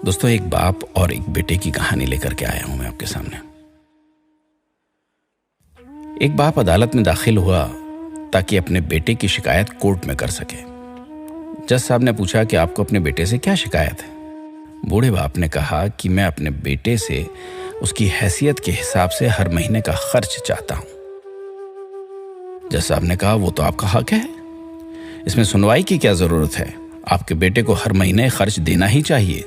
दोस्तों, एक बाप और एक बेटे की कहानी लेकर के आया हूं मैं आपके सामने। एक बाप अदालत में दाखिल हुआ ताकि अपने बेटे की शिकायत कोर्ट में कर सके। जज साहब ने पूछा कि आपको अपने बेटे से क्या शिकायत है। बूढ़े बाप ने कहा कि मैं अपने बेटे से उसकी हैसियत के हिसाब से हर महीने का खर्च चाहता हूं। जज साहब ने कहा, वो तो आपका हक है, इसमें सुनवाई की क्या जरूरत है, आपके बेटे को हर महीने खर्च देना ही चाहिए।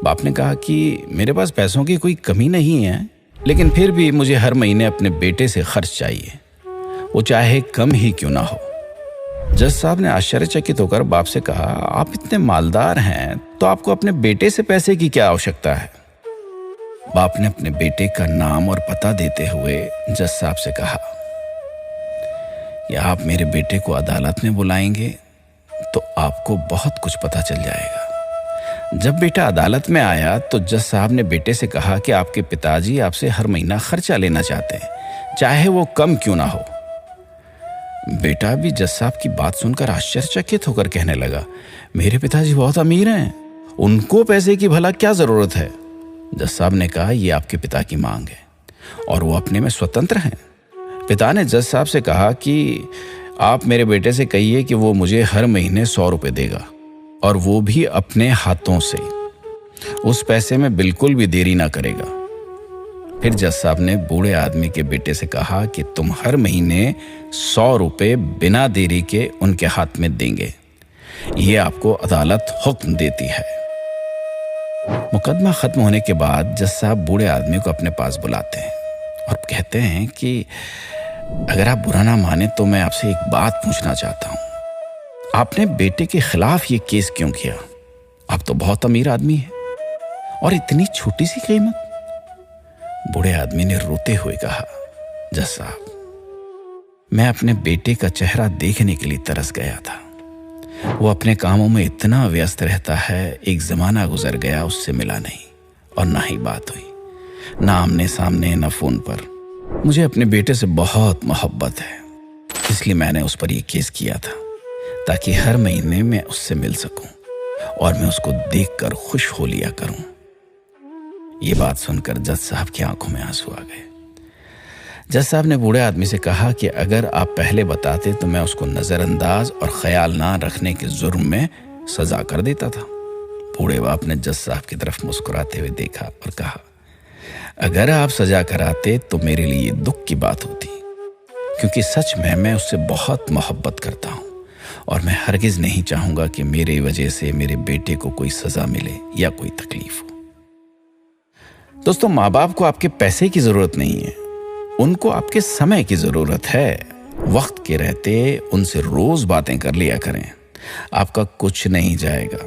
बाप ने कहा कि मेरे पास पैसों की कोई कमी नहीं है, लेकिन फिर भी मुझे हर महीने अपने बेटे से खर्च चाहिए, वो चाहे कम ही क्यों ना हो। जज साहब ने आश्चर्यचकित होकर बाप से कहा, आप इतने मालदार हैं तो आपको अपने बेटे से पैसे की क्या आवश्यकता है। बाप ने अपने बेटे का नाम और पता देते हुए जज साहब से कहा कि आप मेरे बेटे को अदालत में बुलाएंगे तो आपको बहुत कुछ पता चल जाएगा। जब बेटा अदालत में आया तो जज साहब ने बेटे से कहा कि आपके पिताजी आपसे हर महीना खर्चा लेना चाहते हैं, चाहे वो कम क्यों ना हो। बेटा भी जज साहब की बात सुनकर आश्चर्यचकित होकर कहने लगा, मेरे पिताजी बहुत अमीर हैं, उनको पैसे की भला क्या जरूरत है। जज साहब ने कहा, यह आपके पिता की मांग है और वो अपने में स्वतंत्र हैं। पिता ने जज साहब से कहा कि आप मेरे बेटे से कहिए कि वो मुझे हर महीने 100 रुपए देगा, और वो भी अपने हाथों से, उस पैसे में बिल्कुल भी देरी ना करेगा। फिर जज साहब ने बूढ़े आदमी के बेटे से कहा कि तुम हर महीने 100 रुपए बिना देरी के उनके हाथ में देंगे, ये आपको अदालत हुक्म देती है। मुकदमा खत्म होने के बाद जज साहब बूढ़े आदमी को अपने पास बुलाते हैं और कहते हैं कि अगर आप बुरा ना माने तो मैं आपसे एक बात पूछना चाहता हूं, आपने बेटे के खिलाफ ये केस क्यों किया? आप तो बहुत अमीर आदमी हैं और इतनी छोटी सी कीमत। बूढ़े आदमी ने रोते हुए कहा, जज साहब, मैं अपने बेटे का चेहरा देखने के लिए तरस गया था। वो अपने कामों में इतना व्यस्त रहता है, एक जमाना गुजर गया उससे मिला नहीं और ना ही बात हुई, ना आमने सामने ना फोन पर। मुझे अपने बेटे से बहुत मोहब्बत है, इसलिए मैंने उस पर यह केस किया था ताकि हर महीने मैं उससे मिल सकूं और मैं उसको देखकर खुश हो लिया करूं। ये बात सुनकर जज साहब की आंखों में आंसू आ गए। जज साहब ने बूढ़े आदमी से कहा कि अगर आप पहले बताते तो मैं उसको नजरअंदाज और ख्याल ना रखने के जुर्म में सजा कर देता था। बूढ़े बाप ने जज साहब की तरफ मुस्कुराते हुए देखा और कहा, अगर आप सजा कराते तो मेरे लिए दुख की बात होती, क्योंकि सच में मैं उससे बहुत मोहब्बत करता हूं और मैं हरगिज नहीं चाहूंगा कि मेरे वजह से मेरे बेटे को कोई सजा मिले या कोई तकलीफ हो। दोस्तों, माँ बाप को आपके पैसे की जरूरत नहीं है, उनको आपके समय की जरूरत है। वक्त के रहते उनसे रोज बातें कर लिया करें, आपका कुछ नहीं जाएगा,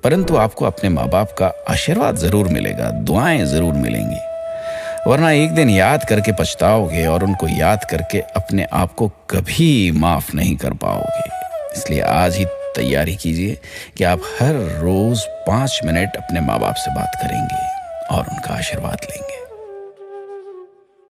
परंतु आपको अपने माँ बाप का आशीर्वाद जरूर मिलेगा, दुआएं जरूर मिलेंगी, वरना एक दिन याद करके पछताओगे और उनको याद करके अपने आप को कभी माफ नहीं कर पाओगे। इसलिए आज ही तैयारी कीजिए कि आप हर रोज 5 मिनट अपने माँ बाप से बात करेंगे और उनका आशीर्वाद लेंगे।